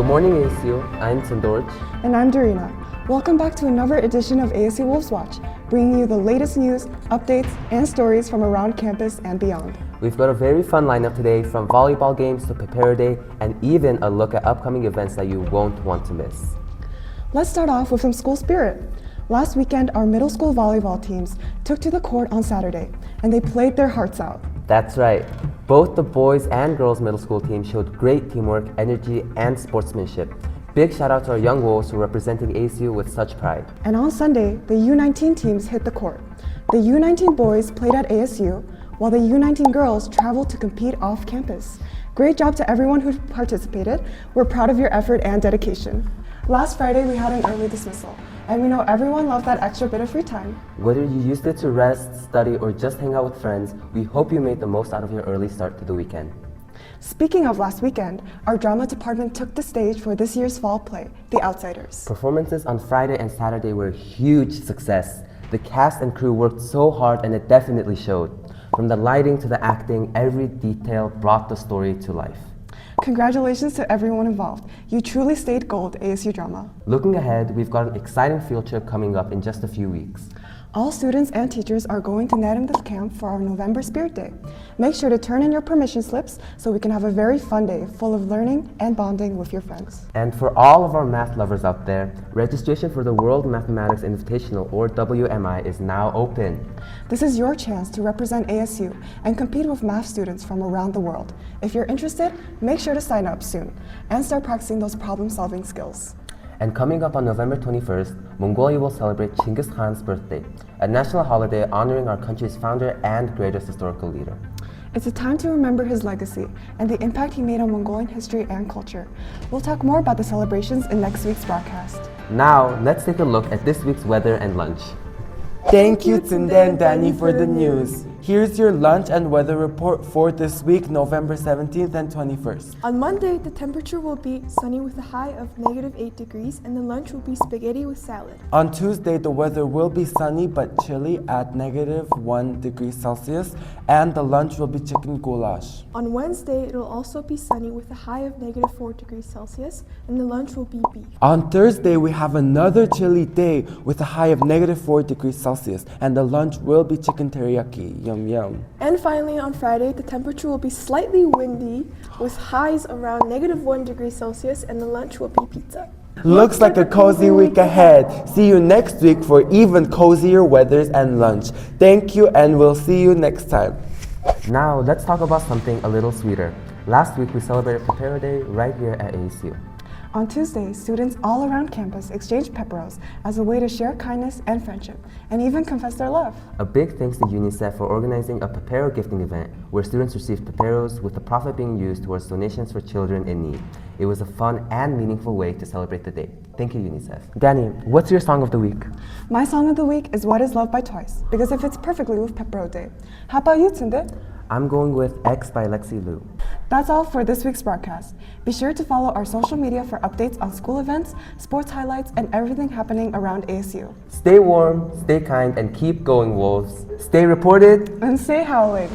Good morning, ASU. I'm Sandorj. And I'm Dorina. Welcome back to another edition of ASU Wolves Watch, bringing you the latest news, updates, and stories from around campus and beyond. We've got a very fun lineup today, from volleyball games to Prepare Day, and even a look at upcoming events that you won't want to miss. Let's start off with some school spirit. Last weekend, our middle school volleyball teams took to the court on Saturday, and they played their hearts out. That's right. Both the boys and girls middle school teams showed great teamwork, energy, and sportsmanship. Big shout out to our young Wolves who are representing ASU with such pride. And on Sunday, the U19 teams hit the court. The U19 boys played at ASU, while the U19 girls traveled to compete off campus. Great job to everyone who participated. We're proud of your effort and dedication. Last Friday, we had an early dismissal, and we know everyone loved that extra bit of free time. Whether you used it to rest, study, or just hang out with friends, we hope you made the most out of your early start to the weekend. Speaking of last weekend, our drama department took the stage for this year's fall play, The Outsiders. Performances on Friday and Saturday were a huge success. The cast and crew worked so hard, and it definitely showed. From the lighting to the acting, every detail brought the story to life. Congratulations to everyone involved. You truly stayed gold, ASU Drama. Looking ahead, we've got an exciting field trip coming up in just a few weeks. All students and teachers are going to Naramdath Camp for our November Spirit Day. Make sure to turn in your permission slips so we can have a very fun day full of learning and bonding with your friends. And for all of our math lovers out there, registration for the World Mathematics Invitational, or WMI, is now open. This is your chance to represent ASU and compete with math students from around the world. If you're interested, make sure to sign up soon and start practicing those problem-solving skills. And coming up on November 21st, Mongolia will celebrate Chinggis Khan's birthday, a national holiday honoring our country's founder and greatest historical leader. It's a time to remember his legacy and the impact he made on Mongolian history and culture. We'll talk more about the celebrations in next week's broadcast. Now, let's take a look at this week's weather and lunch. Thank you, Tunde and Danny, for the news. Here's your lunch and weather report for this week, November 17th and 21st. On Monday, the temperature will be sunny with a high of -8 degrees, and the lunch will be spaghetti with salad. On Tuesday, the weather will be sunny but chilly at -1 degree Celsius, and the lunch will be chicken goulash. On Wednesday, it will also be sunny with a high of -4 degrees Celsius, and the lunch will be beef. On Thursday, we have another chilly day with a high of -4 degrees Celsius, and the lunch will be chicken teriyaki. Yum yum. And finally, on Friday, the temperature will be slightly windy with highs around -1 degree Celsius, and the lunch will be pizza. Looks like a cozy week ahead. See you next week for even cozier weathers and lunch. Thank you, and we'll see you next time. Now, let's talk about something a little sweeter. Last week, we celebrated Prepare Day right here at ASU. On Tuesday, students all around campus exchanged pepperos as a way to share kindness and friendship, and even confess their love. A big thanks to UNICEF for organizing a Pepero gifting event where students received Peperos, with the profit being used towards donations for children in need. It was a fun and meaningful way to celebrate the day. Thank you, UNICEF. Danny, what's your song of the week? My song of the week is What Is Love by Twice, because it fits perfectly with Pepero Day. How about you, Tunde? I'm going with X by Lexi Liu. That's all for this week's broadcast. Be sure to follow our social media for updates on school events, sports highlights, and everything happening around ASU. Stay warm, stay kind, and keep going, Wolves. Stay reported And stay howling.